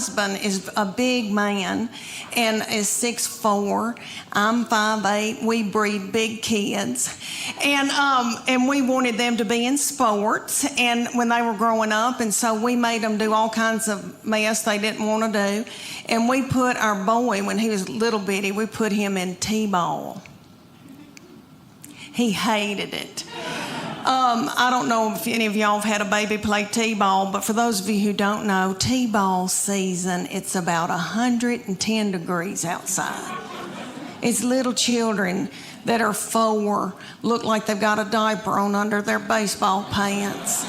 husband is a big man and is 6'4". I'm 5'8". We breed big kids. And we wanted them to be in sports and when they were growing up, and so we made them do all kinds of mess they didn't want to do. And we put our boy, when he was little bitty, we put him in T-ball. He hated it. I don't know if any of y'all have had a baby play T-ball, but for those of you who don't know, T-ball season, it's about 110 degrees outside. It's little children that are 4 look like they've got a diaper on under their baseball pants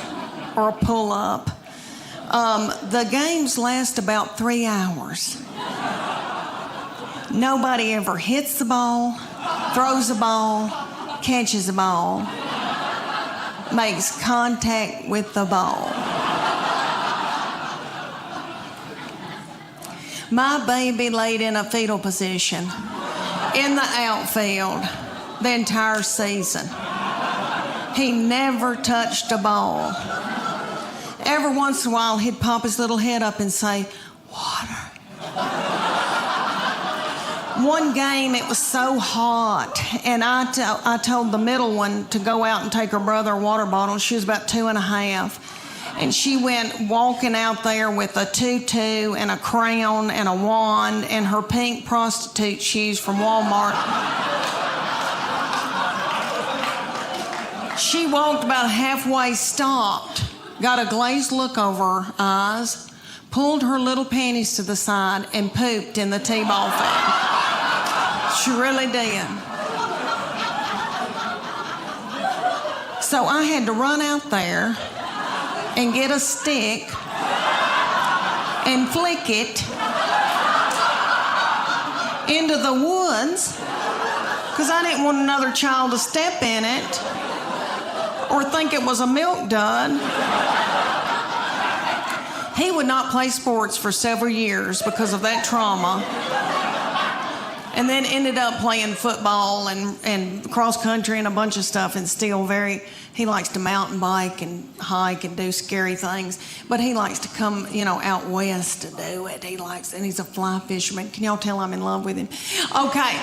or a pull-up. The games last about 3 hours. Nobody ever hits the ball, throws the ball, catches the ball, makes contact with the ball. My baby laid in a fetal position in the outfield the entire season. He never touched a ball. Every once in a while, he'd pop his little head up and say, "Water." One game, it was so hot, and I told the middle one to go out and take her brother a water bottle. She was about 2.5, and she went walking out there with a tutu and a crown and a wand and her pink prostitute shoes from Walmart. She walked about halfway, stopped, got a glazed look over her eyes, pulled her little panties to the side, and pooped in the T-ball field. She really did. So I had to run out there and get a stick and flick it into the woods because I didn't want another child to step in it or think it was a milk dud. He would not play sports for several years because of that trauma. And then ended up playing football and cross country and a bunch of stuff, and still he likes to mountain bike and hike and do scary things, but he likes to come, out west to do it. And he's a fly fisherman. Can y'all tell I'm in love with him? Okay.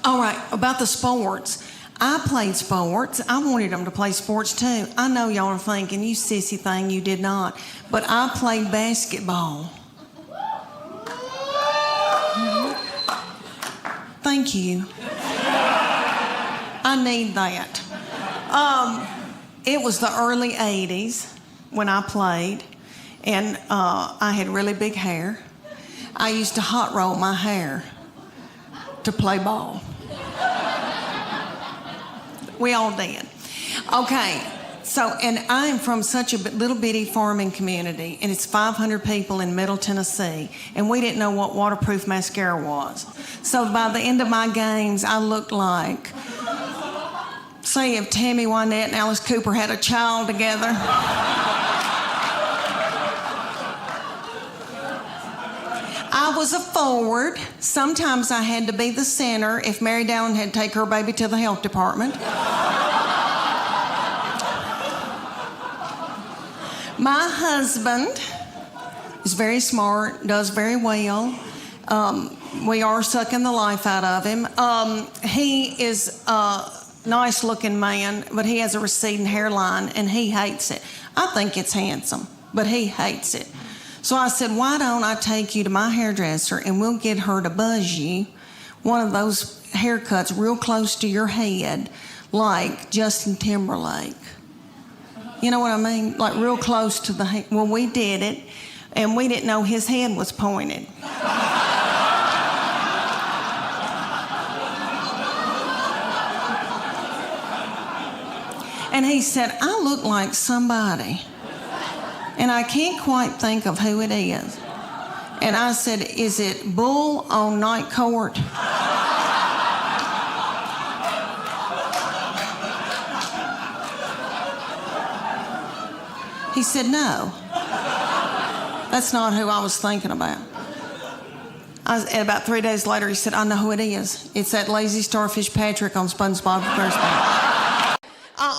All right, about the sports. I played sports. I wanted them to play sports too. I know y'all are thinking, you sissy thing, you did not. But I played basketball. Thank you. I need that. It was the early 80s when I played, and I had really big hair. I used to hot roll my hair to play ball. We all did. Okay. So, and I am from such a little bitty farming community, and it's 500 people in Middle Tennessee, and we didn't know what waterproof mascara was. So by the end of my games, I looked like, say if Tammy Wynette and Alice Cooper had a child together. I was a forward. Sometimes I had to be the center if Mary Dallin had to take her baby to the health department. My husband is very smart, does very well. We are sucking the life out of him. He is a nice-looking man, but he has a receding hairline, and he hates it. I think it's handsome, but he hates it. So I said, why don't I take you to my hairdresser, and we'll get her to buzz you one of those haircuts real close to your head, like Justin Timberlake. You know what I mean? Like real close to the head. Well, we did it, and we didn't know his head was pointed. And he said, I look like somebody, and I can't quite think of who it is. And I said, is it Bull on Night Court? He said, no, that's not who I was thinking about. And about 3 days later, he said, I know who it is. It's that lazy starfish Patrick on SpongeBob.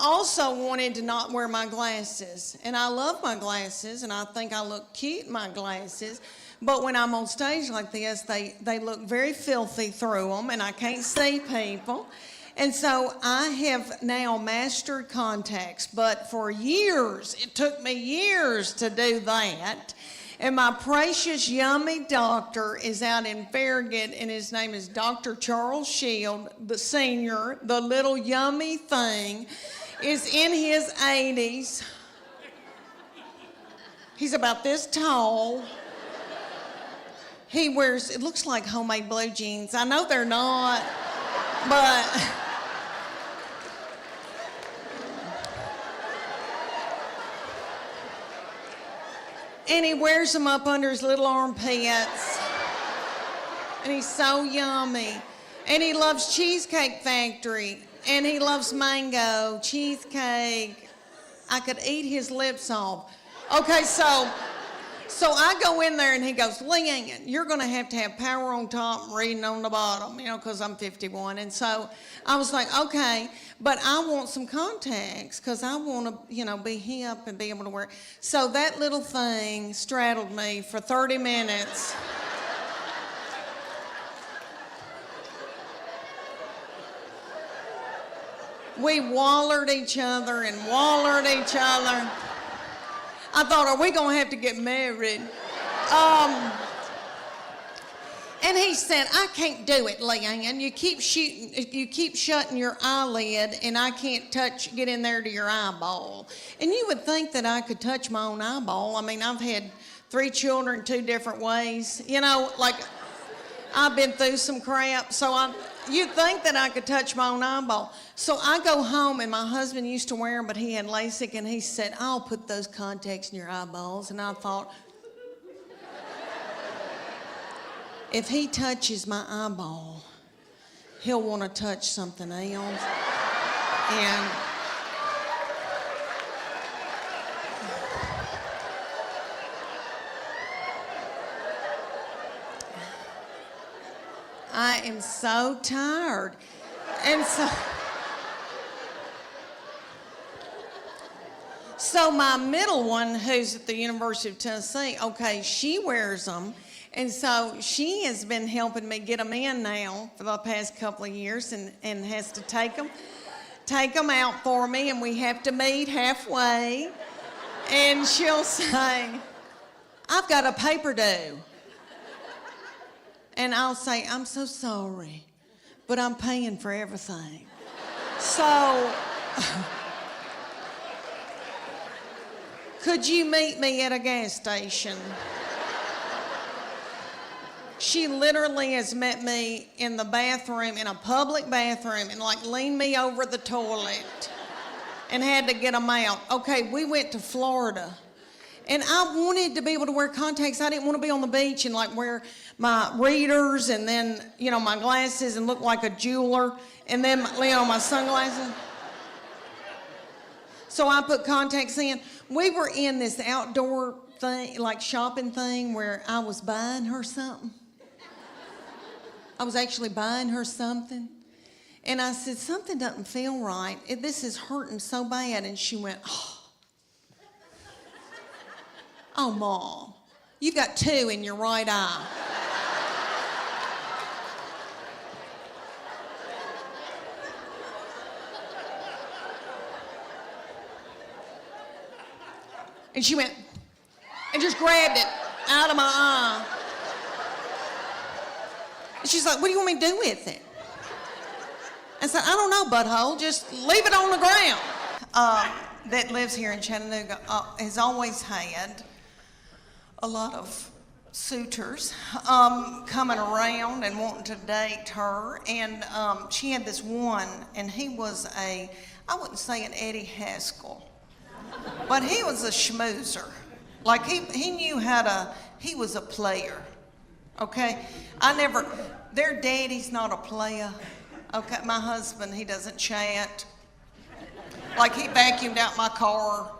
also wanted to not wear my glasses. And I love my glasses, and I think I look cute in my glasses. But when I'm on stage like this, they look very filthy through them, and I can't see people. And so I have now mastered contacts. But for years, it took me years to do that. And my precious, yummy doctor is out in Farragut, and his name is Dr. Charles Shield, the senior. The little yummy thing is in his 80s. He's about this tall. He wears, it looks like homemade blue jeans. I know they're not, but... And he wears them up under his little armpits. And he's so yummy. And he loves Cheesecake Factory. And he loves mango, cheesecake. I could eat his lips off. Okay, so I go in there and he goes, Leanne, you're going to have power on top and reading on the bottom, because I'm 51. And so I was like, okay, but I want some contacts because I want to, be hip and be able to wear. So that little thing straddled me for 30 minutes. We wallered each other and wallered each other. I thought, are we going to have to get married? And he said, I can't do it, Leanne. You keep shutting your eyelid, and I can't get in there to your eyeball. And you would think that I could touch my own eyeball. I mean, I've had 3 children 2 different ways. I've been through some crap, so you'd think that I could touch my own eyeball. So I go home, and my husband used to wear them, but he had LASIK, and he said, I'll put those contacts in your eyeballs. And I thought, if he touches my eyeball, he'll want to touch something else. And I am so tired. And so my middle one, who's at the University of Tennessee, okay, she wears them. And so she has been helping me get them in now for the past couple of years and has to take them out for me, and we have to meet halfway. And she'll say, I've got a paper due. And I'll say, I'm so sorry, but I'm paying for everything. So, could you meet me at a gas station? She literally has met me in the bathroom, in a public bathroom, and leaned me over the toilet and had to get them out. Okay, we went to Florida. And I wanted to be able to wear contacts. I didn't want to be on the beach and wear my readers and then, my glasses and look like a jeweler and then, my sunglasses. So I put contacts in. We were in this outdoor thing, shopping thing where I was buying her something. I was actually buying her something. And I said, something doesn't feel right. This is hurting so bad. And she went, oh, Mom, you've got 2 in your right eye. And she went and just grabbed it out of my eye. And she's like, what do you want me to do with it? I said, I don't know, butthole. Just leave it on the ground. That lives here in Chattanooga has always had a lot of suitors coming around and wanting to date her. And she had this one, and he was I wouldn't say an Eddie Haskell, but he was a schmoozer. He knew he was a player. Okay? Their daddy's not a player. Okay, my husband, he doesn't chat. He vacuumed out my car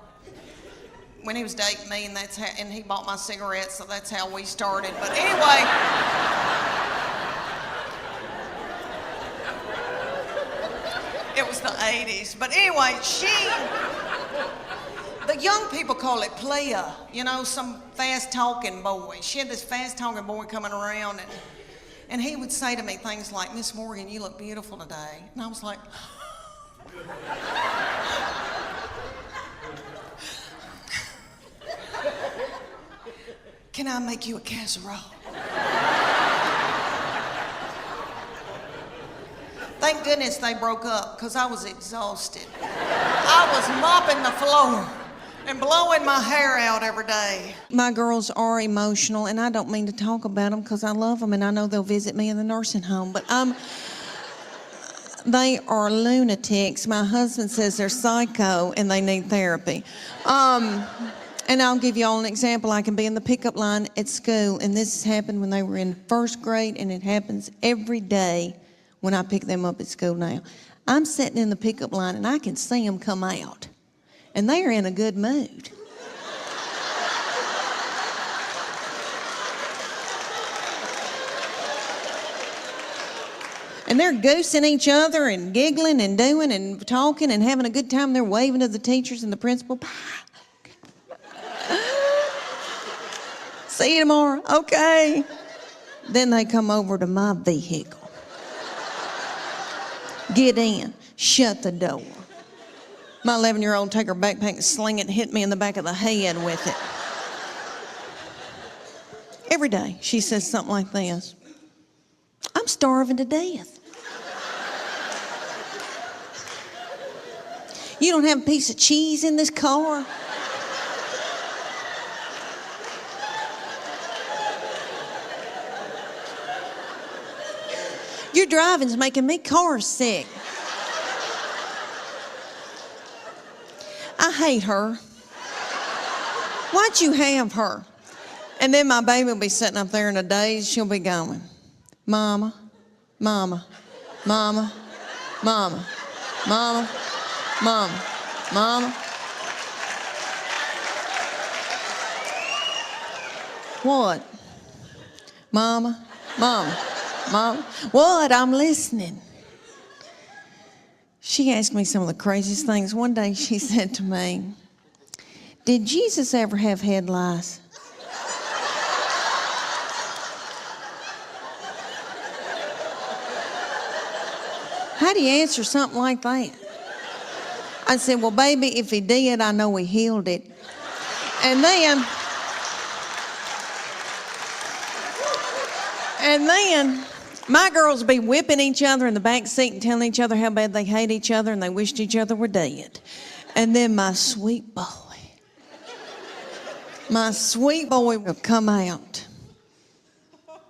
when he was dating me, and he bought my cigarettes, so that's how we started. But anyway, It was the 80s. But anyway, the young people call it playa, you know, some fast-talking boy. She had this fast-talking boy coming around, and he would say to me things like, Miss Morgan, you look beautiful today. And I was like, can I make you a casserole? Thank goodness they broke up, because I was exhausted. I was mopping the floor and blowing my hair out every day. My girls are emotional, and I don't mean to talk about them because I love them, and I know they'll visit me in the nursing home, but they are lunatics. My husband says they're psycho and they need therapy. And I'll give you all an example. I can be in the pickup line at school, and this has happened when they were in first grade, and it happens every day when I pick them up at school now. I'm sitting in the pickup line, and I can see them come out, and they are in a good mood. And they're goosing each other and giggling and doing and talking and having a good time. They're waving to the teachers and the principal. See you tomorrow. Okay. Then they come over to my vehicle. Get in. Shut the door. My 11-year-old take her backpack and sling it and hit me in the back of the head with it. Every day she says something like this. I'm starving to death. You don't have a piece of cheese in this car? Your driving's making me car sick. I hate her. Why'd you have her? And then my baby will be sitting up there in a daze. She'll be going, Mama, Mama, Mama, Mama, Mama, Mama, Mama. What? Mama, Mama, Mama. What? I'm listening. She asked me some of the craziest things. One day she said to me, did Jesus ever have head lice? How do you answer something like that? I said, well, baby, if he did, I know he healed it. And then my girls be whipping each other in the back seat and telling each other how bad they hate each other and they wished each other were dead. And then my sweet boy will come out.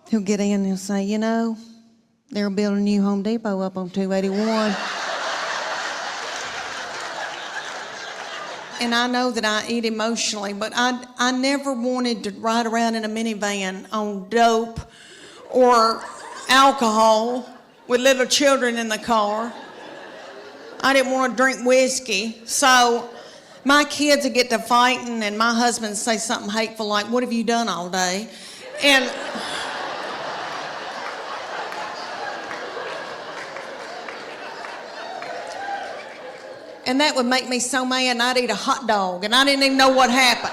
He'll get in and he'll say, you know, they're building a new Home Depot up on 281. And I know that I eat emotionally, but I never wanted to ride around in a minivan on dope or alcohol with little children in the car. I didn't want to drink whiskey. So my kids would get to fighting and my husband would say something hateful like, what have you done all day? And that would make me so mad, and I'd eat a hot dog, and I didn't even know what happened.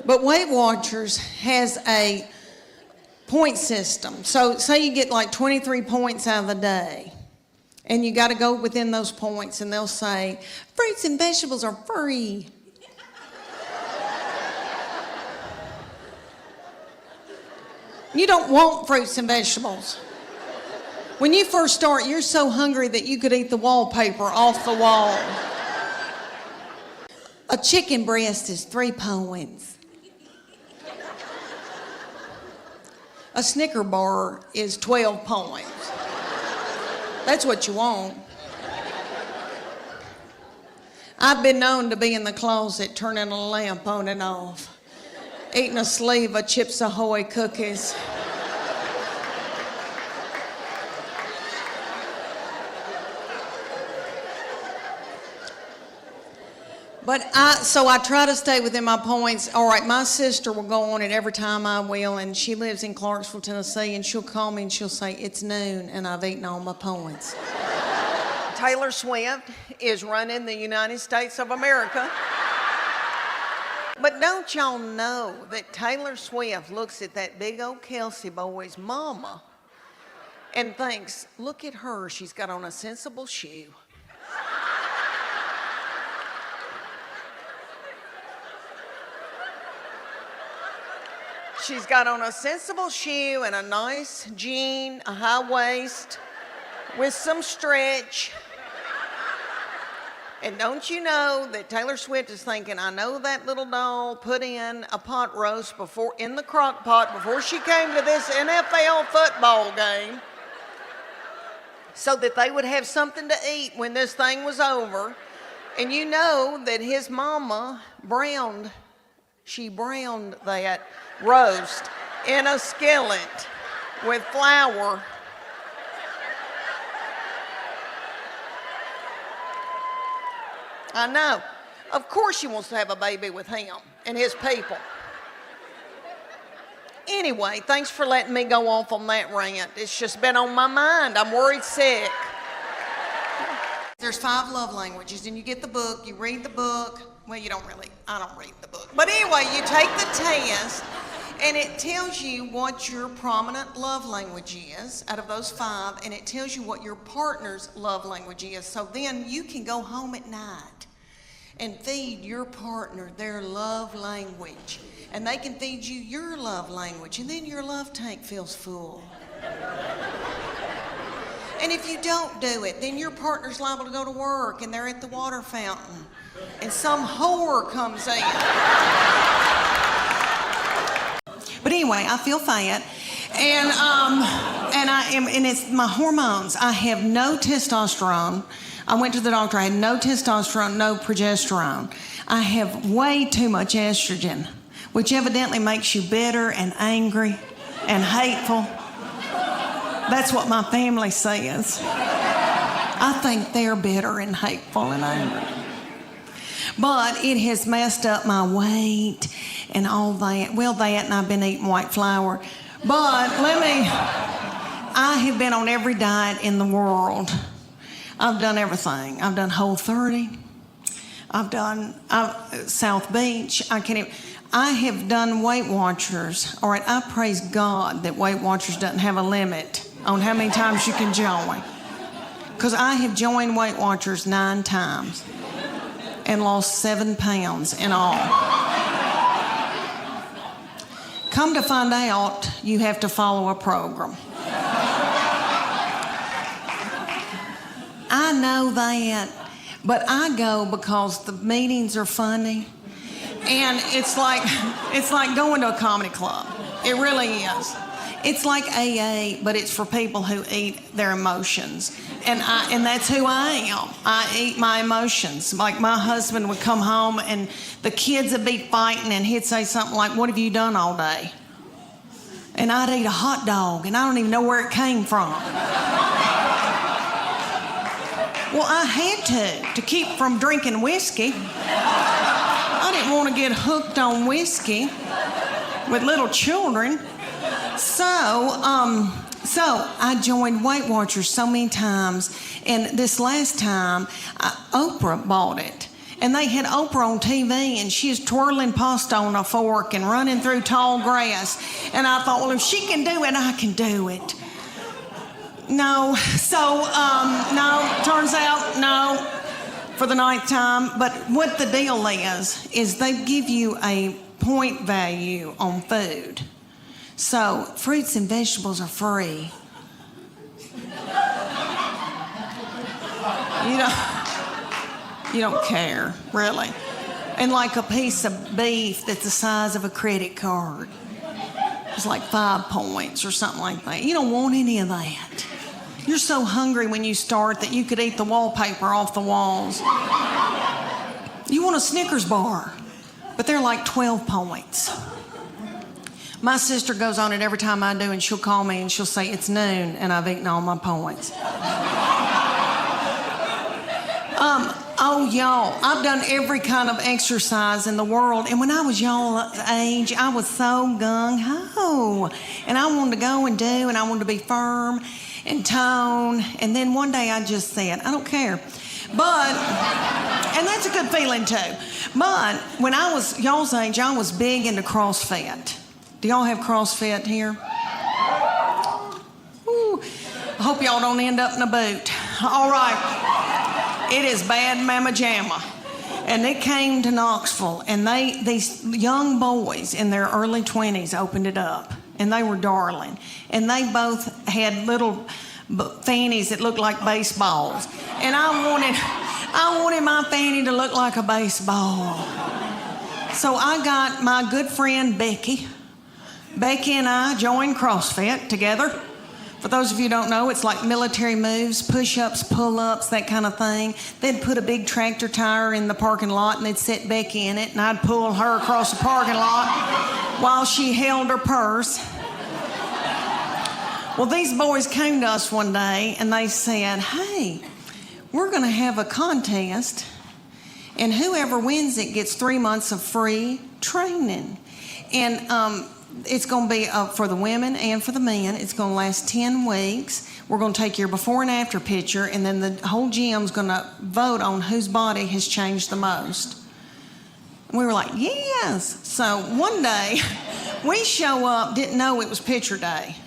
But Weight Watchers has a point system. So say you get like 23 points out of the day, and you got to go within those points, and they'll say, fruits and vegetables are free. You don't want fruits and vegetables. When you first start, you're so hungry that you could eat the wallpaper off the wall. A chicken breast is 3 points. A Snicker bar is 12 points. That's what you want. I've been known to be in the closet turning a lamp on and off, eating a sleeve of Chips Ahoy cookies. So I try to stay within my points. All right, my sister will go on it every time I will, and she lives in Clarksville, Tennessee, and she'll call me and she'll say, it's noon, and I've eaten all my points. Taylor Swift is running the United States of America. But don't y'all know that Taylor Swift looks at that big old Kelsey boy's mama and thinks, look at her, she's got on a sensible shoe. She's got on a sensible shoe and a nice jean, a high waist with some stretch. And don't you know that Taylor Swift is thinking, I know that little doll put in a pot roast in the crock pot before she came to this NFL football game so that they would have something to eat when this thing was over. And you know that his mama browned that roast in a skillet with flour. I know. Of course she wants to have a baby with him and his people. Anyway, thanks for letting me go off on that rant. It's just been on my mind. I'm worried sick. There's 5 love languages, and you get the book, you read the book. Well, you don't really, I don't read the book. But anyway, you take the test, and it tells you what your prominent love language is out of those 5, and it tells you what your partner's love language is. So then you can go home at night and feed your partner their love language, and they can feed you your love language, and then your love tank feels full. And if you don't do it, then your partner's liable to go to work and they're at the water fountain and some whore comes in. But anyway, I feel fat, and it's my hormones. I have no testosterone. I went to the doctor. I had no testosterone, no progesterone. I have way too much estrogen, which evidently makes you bitter and angry and hateful. That's what my family says. I think they're bitter and hateful and angry. But it has messed up my weight and all that. Well, that, and I've been eating white flour. But I have been on every diet in the world. I've done everything. I've done Whole30. I've done South Beach. I have done Weight Watchers. All right, I praise God that Weight Watchers doesn't have a limit on how many times you can join. Because I have joined Weight Watchers 9 times and lost 7 pounds in all. Come to find out, you have to follow a program. I know that, but I go because the meetings are funny, and it's like going to a comedy club. It really is. It's like AA, but it's for people who eat their emotions, and that's who I am. I eat my emotions. Like my husband would come home, and the kids would be fighting, and he'd say something like, "What have you done all day?" And I'd eat a hot dog, and I don't even know where it came from. Well, I had to keep from drinking whiskey. I didn't want to get hooked on whiskey with little children. So I joined Weight Watchers so many times, and this last time, Oprah bought it. And they had Oprah on TV, and she was twirling pasta on a fork and running through tall grass. And I thought, well, if she can do it, I can do it. No, no, turns out, no, for the 9th time. But what the deal is they give you a point value on food. So fruits and vegetables are free. You don't care, really. And like a piece of beef that's the size of a credit card. It's like 5 points or something like that. You don't want any of that. You're so hungry when you start that you could eat the wallpaper off the walls. You want a Snickers bar, but they're like 12 points. My sister goes on it every time I do, and she'll call me and she'll say, it's noon and I've eaten all my points. Oh, y'all, I've done every kind of exercise in the world. And when I was y'all's age, I was so gung-ho. And I wanted to go and do, and I wanted to be firm and tone. And then one day I just said, I don't care. But, and that's a good feeling too. But when I was y'all's age, I was big into CrossFit. Do y'all have CrossFit here? Ooh, I hope y'all don't end up in a boot. All right. It is bad mama jamma. And it came to Knoxville, and these young boys in their early 20s opened it up, and they were darling. And they both had little fannies that looked like baseballs. And I wanted my fanny to look like a baseball. So I got my good friend Becky. Becky and I joined CrossFit together. For those of you who don't know, it's like military moves, push-ups, pull-ups, that kind of thing. They'd put a big tractor tire in the parking lot, and they'd set Becky in it, and I'd pull her across the parking lot while she held her purse. Well, these boys came to us one day, and they said, hey, we're going to have a contest, and whoever wins it gets 3 months of free training. And it's going to be for the women and for the men. It's going to last 10 weeks. We're going to take your before and after picture, and then the whole gym's going to vote on whose body has changed the most. And we were like, yes. So one day, we show up, didn't know it was picture day.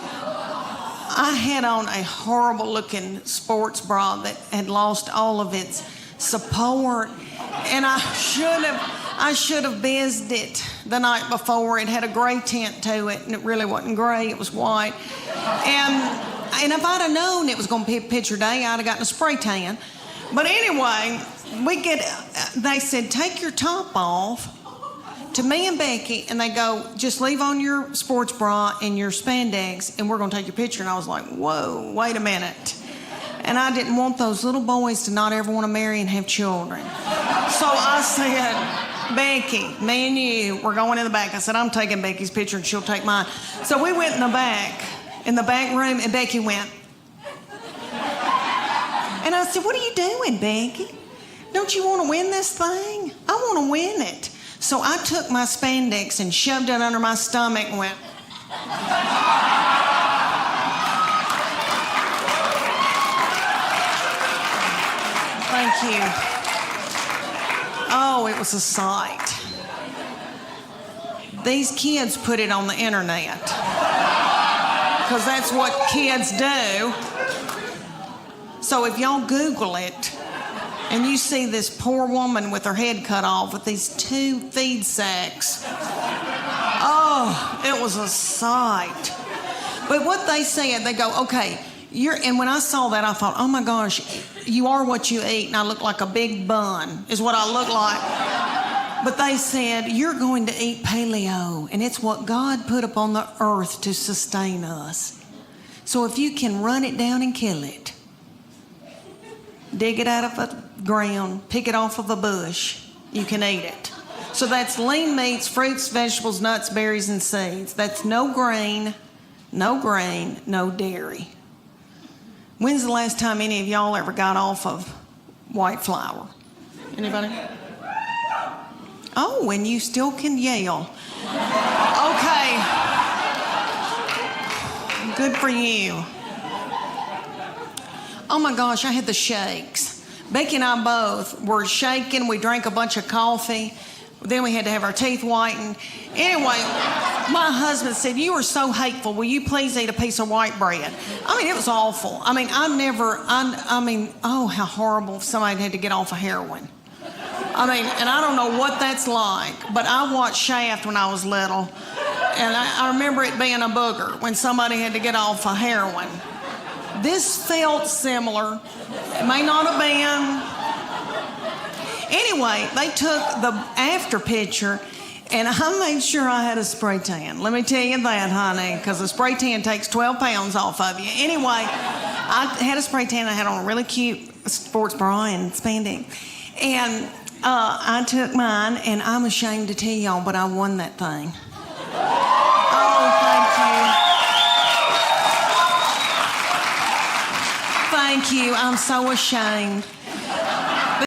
I had on a horrible-looking sports bra that had lost all of its support, and I should have bizzed it the night before. It had a gray tint to it, and it really wasn't gray, it was white. And if I'd have known it was going to be picture day, I'd have gotten a spray tan. But anyway, they said, take your top off to me and Becky, and they go, just leave on your sports bra and your spandex, and we're going to take your picture. And I was like, whoa, wait a minute. And I didn't want those little boys to not ever want to marry and have children. So I said, Becky, me and you, we're going in the back. I said, I'm taking Becky's picture and she'll take mine. So we went in the back room, and Becky went. And I said, what are you doing, Becky? Don't you want to win this thing? I want to win it. So I took my spandex and shoved it under my stomach and went. Thank you. Oh, it was a sight. These kids put it on the internet because that's what kids do. So if y'all Google it and you see this poor woman with her head cut off with these 2 feed sacks, oh, it was a sight. But what they said, they go, okay, and when I saw that, I thought, oh my gosh, you are what you eat, and I look like a big bun, is what I look like. But they said, you're going to eat paleo, and it's what God put upon the earth to sustain us. So if you can run it down and kill it, dig it out of the ground, pick it off of a bush, you can eat it. So that's lean meats, fruits, vegetables, nuts, berries, and seeds. That's no grain, no dairy. When's the last time any of y'all ever got off of white flour? Anybody? Oh, and you still can yell. Okay. Good for you. Oh my gosh, I had the shakes. Becky and I both were shaking. We drank a bunch of coffee. Then we had to have our teeth whitened. Anyway, my husband said, you are so hateful. Will you please eat a piece of white bread? I mean, it was awful. I mean, oh, how horrible if somebody had to get off of heroin. I mean, and I don't know what that's like, but I watched Shaft when I was little, and I remember it being a booger when somebody had to get off of heroin. This felt similar. It may not have been. Anyway, they took the after picture, and I made sure I had a spray tan. Let me tell you that, honey, because a spray tan takes 12 pounds off of you. Anyway, I had a spray tan. I had on a really cute sports bra and spandex. And I took mine, and I'm ashamed to tell y'all, but I won that thing. Oh, thank you. Thank you. I'm so ashamed.